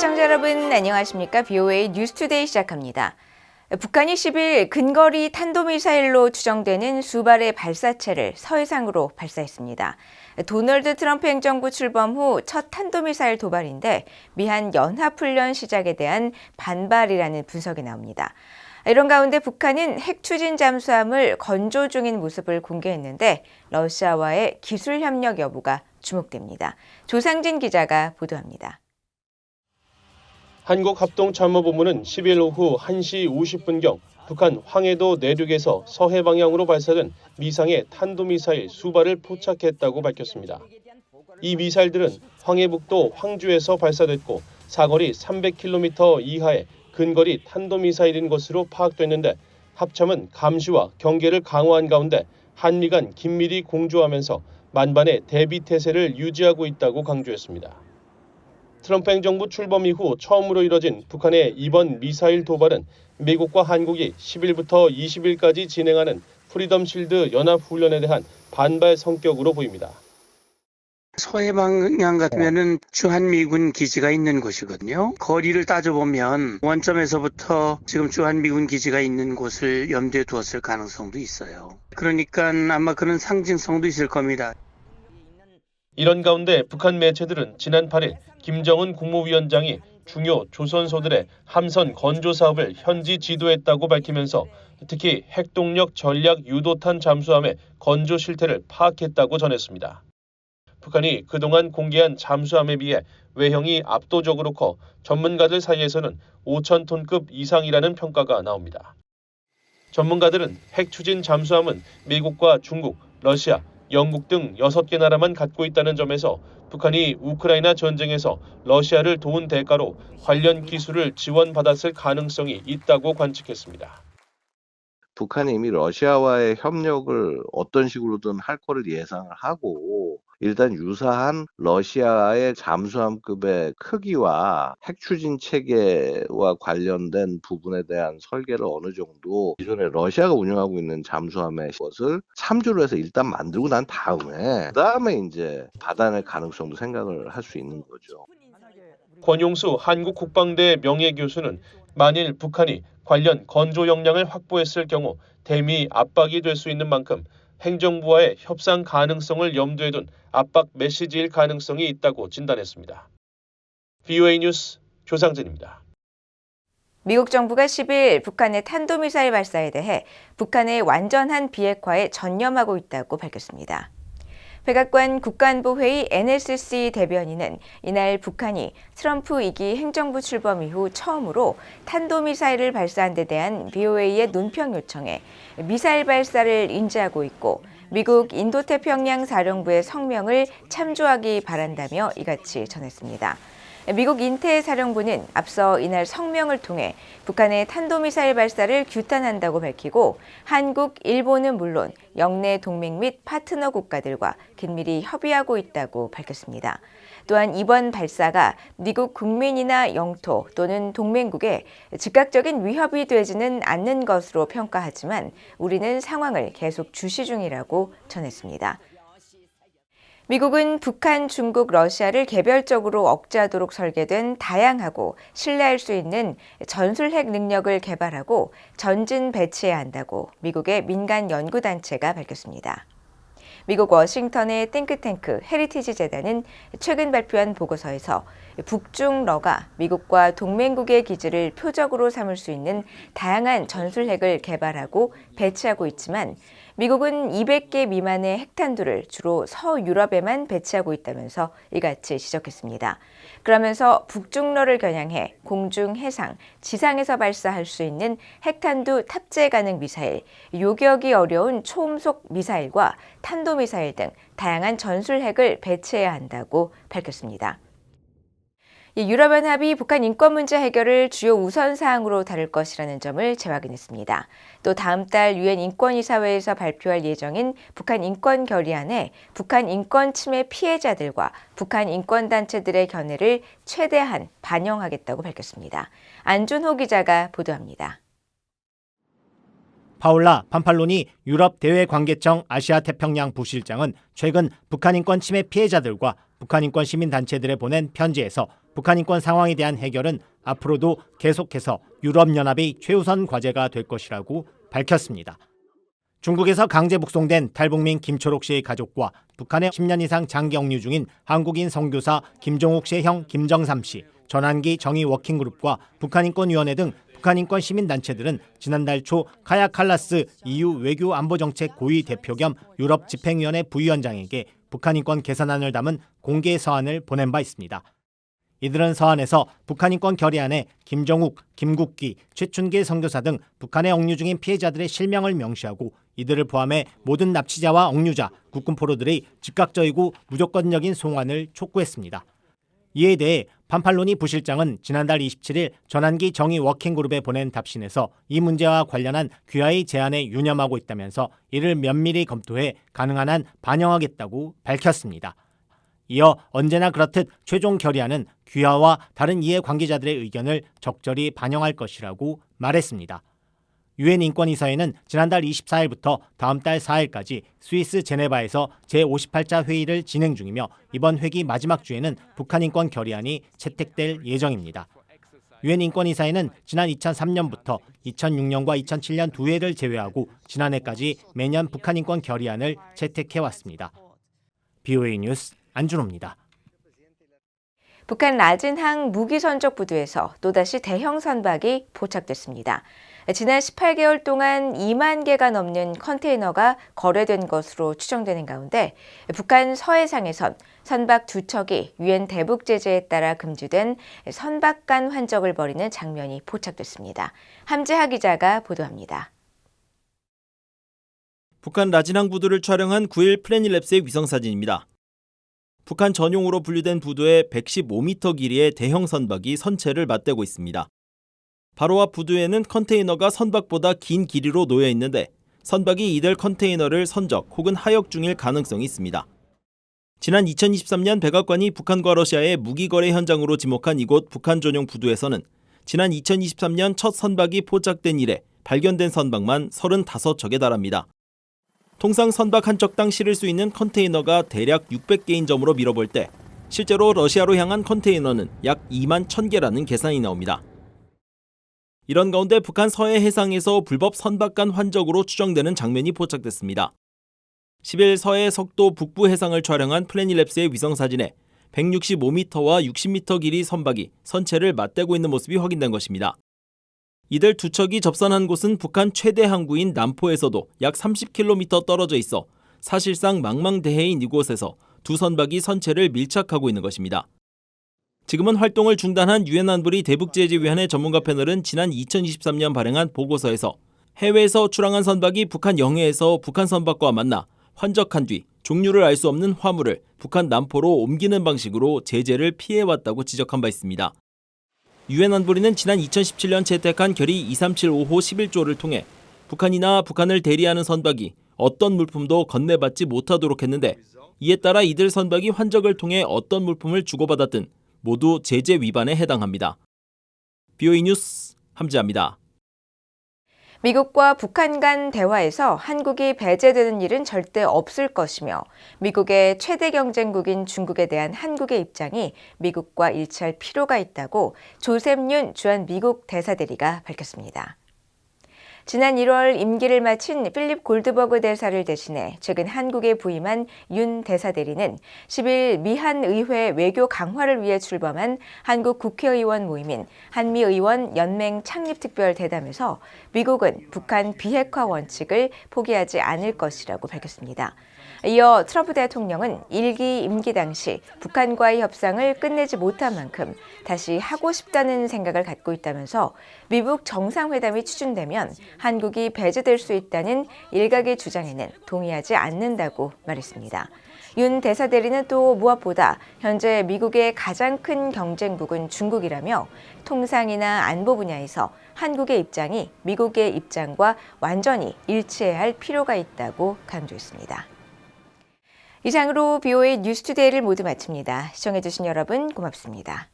시청자 여러분 안녕하십니까? BOA 뉴스투데이 시작합니다. 북한이 10일 근거리 탄도미사일로 추정되는 수발의 발사체를 서해상으로 발사했습니다. 도널드 트럼프 행정부 출범 후 첫 탄도미사일 도발인데 미한 연합훈련 시작에 대한 반발이라는 분석이 나옵니다. 이런 가운데 북한은 핵 추진 잠수함을 건조 중인 모습을 공개했는데 러시아와의 기술 협력 여부가 주목됩니다. 조상진 기자가 보도합니다. 한국합동참모본부는 10일 오후 1시 50분경 북한 황해도 내륙에서 서해 방향으로 발사된 미상의 탄도미사일 수발을 포착했다고 밝혔습니다. 이 미사일들은 황해북도 황주에서 발사됐고 사거리 300km 이하의 근거리 탄도미사일인 것으로 파악됐는데 합참은 감시와 경계를 강화한 가운데 한미 간 긴밀히 공조하면서 만반의 대비 태세를 유지하고 있다고 강조했습니다. 트럼프 행정부 출범 이후 처음으로 이뤄진 북한의 이번 미사일 도발은 미국과 한국이 10일부터 20일까지 진행하는 프리덤 실드 연합훈련에 대한 반발 성격으로 보입니다. 서해 방향 같으면은 주한미군 기지가 있는 곳이거든요. 거리를 따져보면 원점에서부터 지금 주한미군 기지가 있는 곳을 염두에 두었을 가능성도 있어요. 그러니까 아마 그런 상징성도 있을 겁니다. 이런 가운데 북한 매체들은 지난 8일 김정은 국무위원장이 중요 조선소들의 함선 건조 사업을 현지 지도했다고 밝히면서 특히 핵동력 전략 유도탄 잠수함의 건조 실태를 파악했다고 전했습니다. 북한이 그동안 공개한 잠수함에 비해 외형이 압도적으로 커 전문가들 사이에서는 5,000톤급 이상이라는 평가가 나옵니다. 전문가들은 핵 추진 잠수함은 미국과 중국, 러시아, 영국 등 6개 나라만 갖고 있다는 점에서 북한이 우크라이나 전쟁에서 러시아를 도운 대가로 관련 기술을 지원받았을 가능성이 있다고 관측했습니다. 북한이 이미 러시아와의 협력을 어떤 식으로든 할 거를 예상을 하고 일단 유사한 러시아의 잠수함급의 크기와 핵 추진 체계와 관련된 부분에 대한 설계를 어느 정도 기존에 러시아가 운영하고 있는 잠수함의 것을 참조를 해서 일단 만들고 난 다음에 이제 받아낼 가능성도 생각을 할 수 있는 거죠. 권용수 한국국방대 명예교수는 만일 북한이 관련 건조 역량을 확보했을 경우 대미 압박이 될 수 있는 만큼 행정부와의 협상 가능성을 염두에 둔 압박 메시지일 가능성이 있다고 진단했습니다. BOA 뉴스 조상진입니다. 미국 정부가 10일 북한의 탄도미사일 발사에 대해 북한의 완전한 비핵화에 전념하고 있다고 밝혔습니다. 백악관 국가안보회의 NSC 대변인은 이날 북한이 트럼프 2기 행정부 출범 이후 처음으로 탄도미사일을 발사한 데 대한 BOA의 논평 요청에 미사일 발사를 인지하고 있고 미국 인도태평양 사령부의 성명을 참조하기 바란다며 이같이 전했습니다. 미국 인태사령부는 앞서 이날 성명을 통해 북한의 탄도미사일 발사를 규탄한다고 밝히고 한국, 일본은 물론 영내 동맹 및 파트너 국가들과 긴밀히 협의하고 있다고 밝혔습니다. 또한 이번 발사가 미국 국민이나 영토 또는 동맹국에 즉각적인 위협이 되지는 않는 것으로 평가하지만 우리는 상황을 계속 주시 중이라고 전했습니다. 미국은 북한, 중국, 러시아를 개별적으로 억제하도록 설계된 다양하고 신뢰할 수 있는 전술핵 능력을 개발하고 전진 배치해야 한다고 미국의 민간 연구단체가 밝혔습니다. 미국 워싱턴의 띵크탱크 헤리티지 재단은 최근 발표한 보고서에서 북중러가 미국과 동맹국의 기지를 표적으로 삼을 수 있는 다양한 전술핵을 개발하고 배치하고 있지만 미국은 200개 미만의 핵탄두를 주로 서유럽에만 배치하고 있다면서 이같이 지적했습니다. 그러면서 북중러를 겨냥해 공중, 해상, 지상에서 발사할 수 있는 핵탄두 탑재 가능 미사일, 요격이 어려운 초음속 미사일과 탄도미사일 등 다양한 전술핵을 배치해야 한다고 밝혔습니다. 유럽연합이 북한 인권 문제 해결을 주요 우선 사항으로 다룰 것이라는 점을 재확인했습니다. 또 다음 달 유엔 인권이사회에서 발표할 예정인 북한 인권 결의안에 북한 인권 침해 피해자들과 북한 인권단체들의 견해를 최대한 반영하겠다고 밝혔습니다. 안준호 기자가 보도합니다. 파울라 판팔로니 유럽 대외관계청 아시아태평양 부실장은 최근 북한 인권 침해 피해자들과 북한 인권 시민단체들에 보낸 편지에서 북한 인권 상황에 대한 해결은 앞으로도 계속해서 유럽연합의 최우선 과제가 될 것이라고 밝혔습니다. 중국에서 강제 북송된 탈북민 김초록 씨의 가족과 북한에 10년 이상 장기 억류 중인 한국인 선교사 김종욱 씨의 형 김정삼 씨, 전환기 정의 워킹그룹과 북한인권위원회 등 북한인권 시민단체들은 지난달 초 카야 칼라스 EU 외교안보정책 고위 대표 겸 유럽 집행위원회 부위원장에게 북한인권 개선안을 담은 공개 서한을 보낸 바 있습니다. 이들은 서한에서 북한인권 결의안에 김정욱, 김국기, 최춘길 선교사 등 북한에 억류 중인 피해자들의 실명을 명시하고 이들을 포함해 모든 납치자와 억류자, 국군포로들의 즉각적이고 무조건적인 송환을 촉구했습니다. 이에 대해 판팔로니 부실장은 지난달 27일 전환기 정의 워킹그룹에 보낸 답신에서 이 문제와 관련한 귀하의 제안에 유념하고 있다면서 이를 면밀히 검토해 가능한 한 반영하겠다고 밝혔습니다. 이어 언제나 그렇듯 최종 결의안은 귀하와 다른 이해 관계자들의 의견을 적절히 반영할 것이라고 말했습니다. 유엔 인권이사회는 지난달 24일부터 다음 달 4일까지 스위스 제네바에서 제58차 회의를 진행 중이며 이번 회기 마지막 주에는 북한 인권 결의안이 채택될 예정입니다. 유엔 인권이사회는 지난 2003년부터 2006년과 2007년 두 해를 제외하고 지난해까지 매년 북한 인권 결의안을 채택해왔습니다. BOA 뉴스 안준호입니다. 북한 라진항 무기선적 부두에서 또다시 대형 선박이 포착됐습니다. 지난 18개월 동안 2만 개가 넘는 컨테이너가 거래된 것으로 추정되는 가운데 북한 서해상에선 선박 2척이 유엔 대북 제재에 따라 금지된 선박 간 환적을 벌이는 장면이 포착됐습니다. 함재하 기자가 보도합니다. 북한 라진항 부두를 촬영한 9일 플래닛랩스의 위성사진입니다. 북한 전용으로 분류된 부두에 115m 길이의 대형 선박이 선체를 맞대고 있습니다. 바로 앞 부두에는 컨테이너가 선박보다 긴 길이로 놓여 있는데 선박이 이들 컨테이너를 선적 혹은 하역 중일 가능성이 있습니다. 지난 2023년 백악관이 북한과 러시아의 무기거래 현장으로 지목한 이곳 북한 전용 부두에서는 지난 2023년 첫 선박이 포착된 이래 발견된 선박만 35척에 달합니다. 통상 선박 한 척당 실을 수 있는 컨테이너가 대략 600개인 점으로 미뤄볼 때 실제로 러시아로 향한 컨테이너는 약 2만 1000개라는 계산이 나옵니다. 이런 가운데 북한 서해 해상에서 불법 선박 간 환적으로 추정되는 장면이 포착됐습니다. 10일 서해 석도 북부 해상을 촬영한 플래닛랩스의 위성사진에 165m와 60m 길이 선박이 선체를 맞대고 있는 모습이 확인된 것입니다. 이들 두 척이 접선한 곳은 북한 최대 항구인 남포에서도 약 30km 떨어져 있어 사실상 망망대해인 이곳에서 두 선박이 선체를 밀착하고 있는 것입니다. 지금은 활동을 중단한 유엔 안보리 대북제재위원회 전문가 패널은 지난 2023년 발행한 보고서에서 해외에서 출항한 선박이 북한 영해에서 북한 선박과 만나 환적한 뒤 종류를 알 수 없는 화물을 북한 남포로 옮기는 방식으로 제재를 피해왔다고 지적한 바 있습니다. 유엔 안보리는 지난 2017년 채택한 결의 2375호 11조를 통해 북한이나 북한을 대리하는 선박이 어떤 물품도 건네받지 못하도록 했는데 이에 따라 이들 선박이 환적을 통해 어떤 물품을 주고받았든 모두 제재 위반에 해당합니다. BOA 뉴스 함재하입니다. 미국과 북한 간 대화에서 한국이 배제되는 일은 절대 없을 것이며 미국의 최대 경쟁국인 중국에 대한 한국의 입장이 미국과 일치할 필요가 있다고 조셉 윤 주한 미국 대사대리가 밝혔습니다. 지난 1월 임기를 마친 필립 골드버그 대사를 대신해 최근 한국에 부임한 윤 대사대리는 10일 미한 의회 외교 강화를 위해 출범한 한국 국회의원 모임인 한미의원 연맹 창립특별 대담에서 미국은 북한 비핵화 원칙을 포기하지 않을 것이라고 밝혔습니다. 이어 트럼프 대통령은 1기 임기 당시 북한과의 협상을 끝내지 못한 만큼 다시 하고 싶다는 생각을 갖고 있다면서 미북 정상회담이 추진되면 한국이 배제될 수 있다는 일각의 주장에는 동의하지 않는다고 말했습니다. 윤 대사대리는 또 무엇보다 현재 미국의 가장 큰 경쟁국은 중국이라며 통상이나 안보 분야에서 한국의 입장이 미국의 입장과 완전히 일치해야 할 필요가 있다고 강조했습니다. 이상으로 BOA 뉴스투데이를 모두 마칩니다. 시청해주신 여러분 고맙습니다.